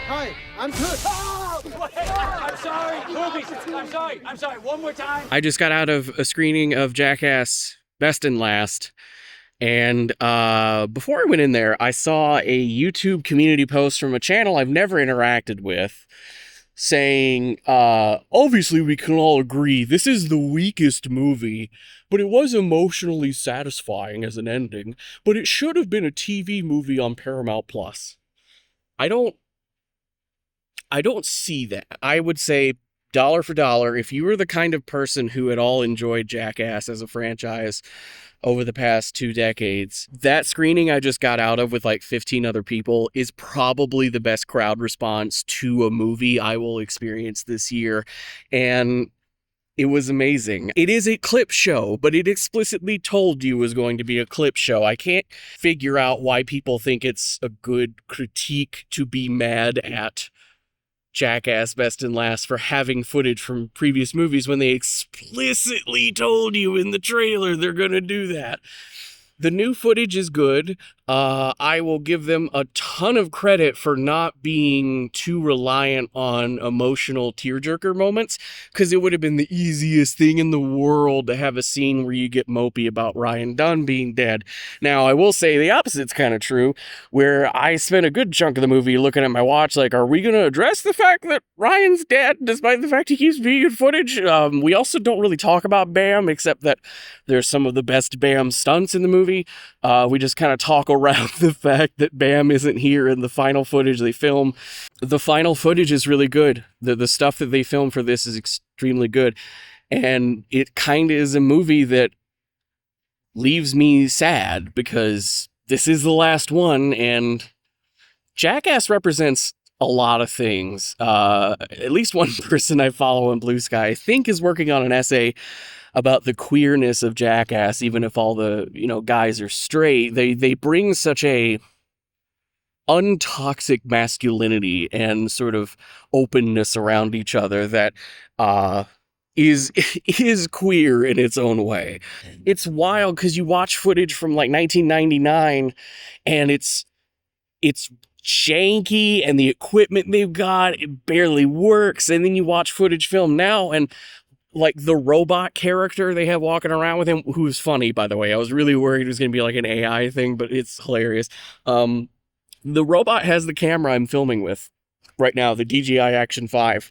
Hi, I'm good. Oh! I'm sorry, movies. I'm sorry. One more time. I just got out of a screening of Jackass Best and Last. And before I went in there, I saw a YouTube community post from a channel I've never interacted with saying, obviously we can all agree this is the weakest movie, but it was emotionally satisfying as an ending, but it should have been a TV movie on Paramount Plus. I don't see that. I would say dollar for dollar, if you were the kind of person who had all enjoyed Jackass as a franchise over the past 2 decades, that screening I just got out of with like 15 other people is probably the best crowd response to a movie I will experience this year. And it was amazing. It is a clip show, but it explicitly told you it was going to be a clip show. I can't figure out why people think it's a good critique to be mad at Jackass Best and Last for having footage from previous movies when they explicitly told you in the trailer they're gonna do that. The new footage is good. I will give them a ton of credit for not being too reliant on emotional tearjerker moments, because it would have been the easiest thing in the world to have a scene where you get mopey about Ryan Dunn being dead. Now, I will say the opposite's kind of true, where I spent a good chunk of the movie looking at my watch like, are we going to address the fact that Ryan's dead, despite the fact he keeps being in footage? We also don't really talk about Bam, except that there's some of the best Bam stunts in the movie. We just kind of talk around the fact that Bam isn't here in the final footage they film. The final footage is really good. The stuff that they filmed for this is extremely good. And it kind of is a movie that leaves me sad because this is the last one, and Jackass represents a lot of things. At least one person I follow in Blue Sky, I think, is working on an essay about the queerness of Jackass, even if all the, guys are straight. They bring such a untoxic masculinity and sort of openness around each other that is queer in its own way. It's wild because you watch footage from like 1999 and it's janky, and the equipment they've got, it barely works. And then you watch footage filmed now, and like the robot character they have walking around with him, who's funny, by the way. I was really worried it was going to be like an AI thing, but it's hilarious. The robot has the camera I'm filming with right now, the DJI Action 5.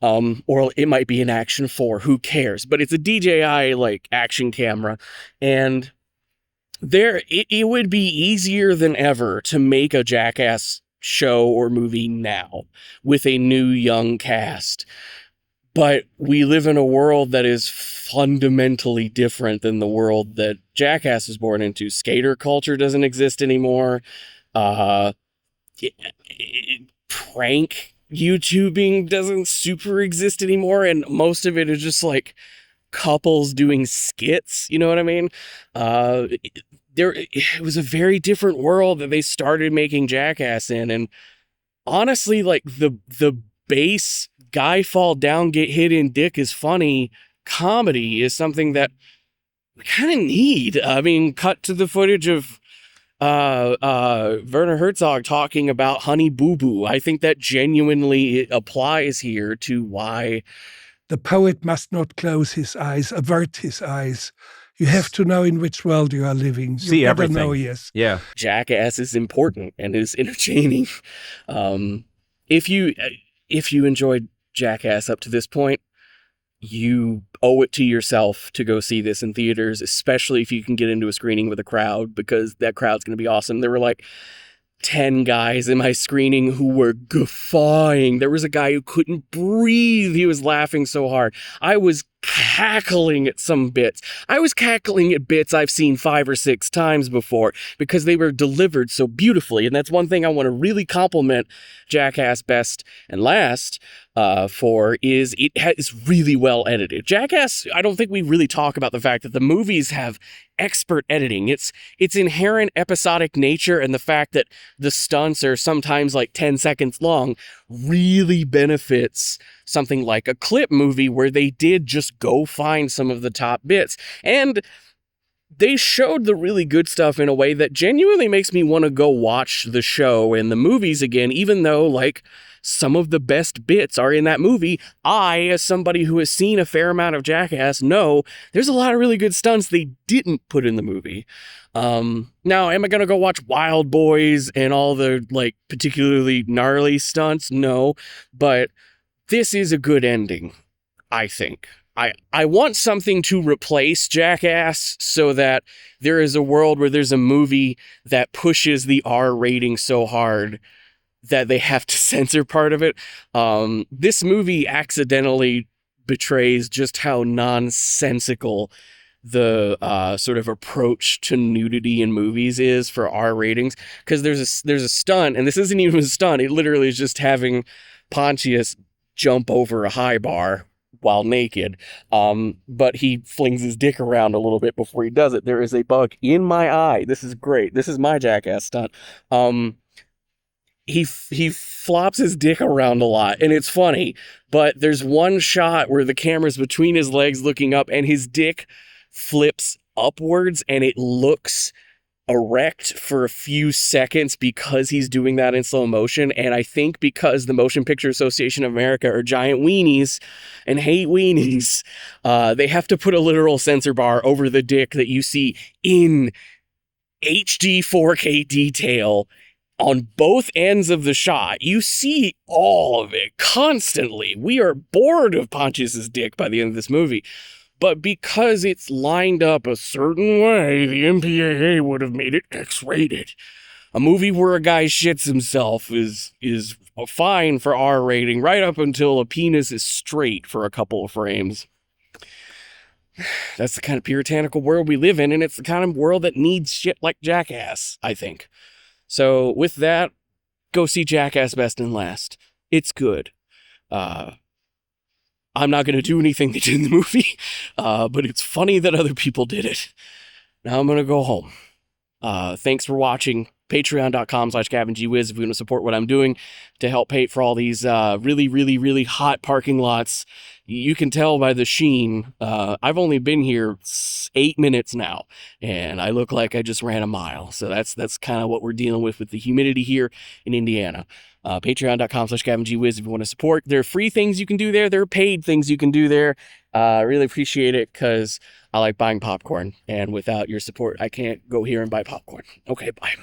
Or it might be an Action 4, who cares? But it's a DJI like action camera. And it would be easier than ever to make a Jackass show or movie now with a new young cast. But we live in a world that is fundamentally different than the world that Jackass was born into. Skater culture doesn't exist anymore. Prank YouTubing doesn't super exist anymore. And most of it is just like couples doing skits. You know what I mean? It was a very different world that they started making Jackass in. And honestly, like the base guy fall down, get hit in dick is funny comedy is something that we kind of need. I mean, cut to the footage of Werner Herzog talking about Honey Boo Boo. I think that genuinely applies here to why the poet must not close his eyes, avert his eyes. You have to know in which world you are living. You see everything. Know, yes. Yeah. Jackass is important and is entertaining. If you enjoyed Jackass up to this point, you owe it to yourself to go see this in theaters, especially if you can get into a screening with a crowd, because that crowd's going to be awesome. There were like 10 guys in my screening who were guffawing. There was a guy who couldn't breathe. He was laughing so hard. I was cackling at some bits. I was cackling at bits I've seen 5 or 6 times before because they were delivered so beautifully. And that's one thing I want to really compliment Jackass Best and Last for, is it's really well edited. Jackass, I don't think we really talk about the fact that the movies have expert editing. Its inherent episodic nature and the fact that the stunts are sometimes like 10 seconds long really benefits something like a clip movie where they did just go find some of the top bits. And they showed the really good stuff in a way that genuinely makes me want to go watch the show and the movies again, even though, like, some of the best bits are in that movie. I, as somebody who has seen a fair amount of Jackass, know there's a lot of really good stunts they didn't put in the movie. Now, am I going to go watch Wild Boys and all the, like, particularly gnarly stunts? No, but this is a good ending, I think. I want something to replace Jackass so that there is a world where there's a movie that pushes the R rating so hard that they have to censor part of it. This movie accidentally betrays just how nonsensical the sort of approach to nudity in movies is for R ratings, because there's a stunt, and this isn't even a stunt. It literally is just having Pontius jump over a high bar while naked, but he flings his dick around a little bit before he does it. There is a bug in my eye. This is great. This is my Jackass stunt. He flops his dick around a lot, and it's funny, but there's one shot where the camera's between his legs looking up, and his dick flips upwards, and it looks erect for a few seconds because he's doing that in slow motion. And I think because the Motion Picture Association of America are giant weenies and hate weenies, they have to put a literal censor bar over the dick that you see in HD 4K detail on both ends of the shot. You see all of it constantly. We are bored of Pontius's dick by the end of this movie. But because it's lined up a certain way, the MPAA would have made it X-rated. A movie where a guy shits himself is fine for R rating right up until a penis is straight for a couple of frames. That's the kind of puritanical world we live in, and it's the kind of world that needs shit like Jackass, I think. So with that, go see Jackass Best and Last. It's good. I'm not going to do anything they did in the movie, but it's funny that other people did it. Now I'm going to go home. Thanks for watching. Patreon.com/GavinGWiz if you want to support what I'm doing to help pay for all these really, really, really hot parking lots. You can tell by the sheen. I've only been here 8 minutes now, and I look like I just ran a mile. So that's kind of what we're dealing with the humidity here in Indiana. Patreon.com/GavinGWiz if you want to support. There are free things you can do there. There are paid things you can do there. I really appreciate it because I like buying popcorn, and without your support, I can't go here and buy popcorn. Okay, bye.